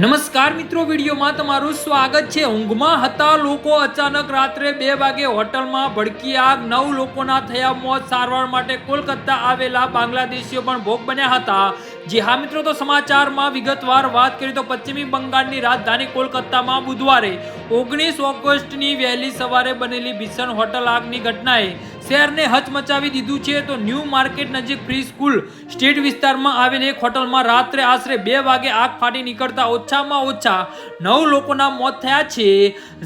નમસ્કાર મિત્રો, વિડીયોમાં તમારું સ્વાગત છે। ઊંઘમાં હતા લોકો, અચાનક રાત્રે 2 વાગે હોટલમાં ભડકી આગ, 9 લોકોના થયા મોત। સારવાર માટે કોલકાતા આવેલા બાંગ્લાદેશીઓ પણ ભોગ બન્યા હતા। જી હા મિત્રો, તો સમાચારમાં વિગતવાર વાત કરીએ તો પશ્ચિમી બંગાળની રાજધાની કોલકાતામાં બુધવારે 19 ઓગસ્ટની વહેલી સવારે બનેલી ભીષણ હોટલ આગની ઘટનાએ શહેરને હચમચાવી દીધું છે। તો ન્યૂ માર્કેટ નજીક ફ્રી સ્કૂલ સ્ટ્રીટ વિસ્તારમાં આવેલ એક હોટલમાં રાત્રે આશરે 2 વાગે આગ ફાટી નીકળતા ઓછામાં ઓછા 9 લોકોના મોત થયા છે।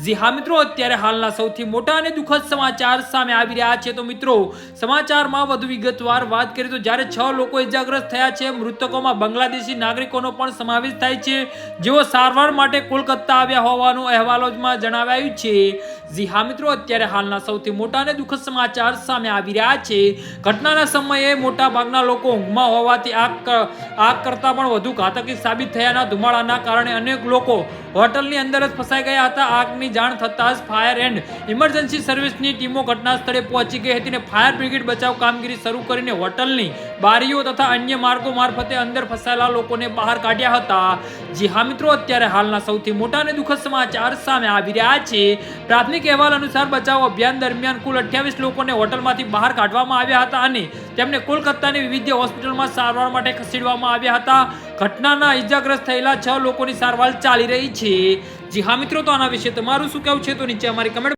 જી હા મિત્રો, અત્યારે હાલના સૌથી મોટા અને દુઃખદ સમાચાર સામે આવી રહ્યા છે। તો મિત્રો, સમાચારમાં વધુ વિગતવાર વાત કરીએ તો જ્યારે 6 લોકો ઇજાગ્રસ્ત થયા છે। મૃતકોમાં બાંગ્લાદેશી નાગરિકોનો પણ સમાવેશ થાય છે, જેઓ સારવાર માટે કોલકાતા આવ્યા હોવાનું અહેવાલોમાં જણાવાયું છે। જી હા મિત્રો, અત્યારે હાલના સૌથી મોટા અને દુઃખદ સમાચાર સામે આવી રહ્યા છે। ઘટનાના સમયે મોટા ભાગના લોકો ઊંઘમાં હોવાથી આગ કરતા પણ વધુ ઘાતકી સાબિત થયાના ધુમાડાના કારણે અનેક લોકો હોટલની અંદર જ ફસાઈ ગયા હતા। આગની જાણ થતાં જ ફાયર એન્ડ ઇમરજન્સી સર્વિસની ટીમો ઘટના સ્થળે પહોંચી ગઈ હતી અને ફાયર બ્રિગેડ બચાવ કામગીરી શરૂ કરીને હોટલની બારીઓ તથા અન્ય માર્ગો મારફતે અંદર ફસાયેલા લોકોને બહાર કાઢ્યા હતા। જી હા મિત્રો, અત્યારે હાલના સૌથી મોટા અને દુઃખદ સમાચાર સામે આવી રહ્યા છે। પ્રાથમિક અહેવાલ અનુસાર બચાવ અભિયાન દરમિયાન કુલ 28 લોકોને હોટલમાંથી બહાર કાઢવામાં આવ્યા હતા અને તેમને કોલકાતાની વિવિધ હોસ્પિટલમાં સારવાર માટે ખસેડવામાં આવ્યા હતા। ઘટનાના ઇજાગ્રસ્ત થયેલા 6 લોકોની સારવાર ચાલી રહી છે। જી હા મિત્રો, તો આના વિશે તમારું શું કહેવું છે તો નીચે અમારી કમેન્ટ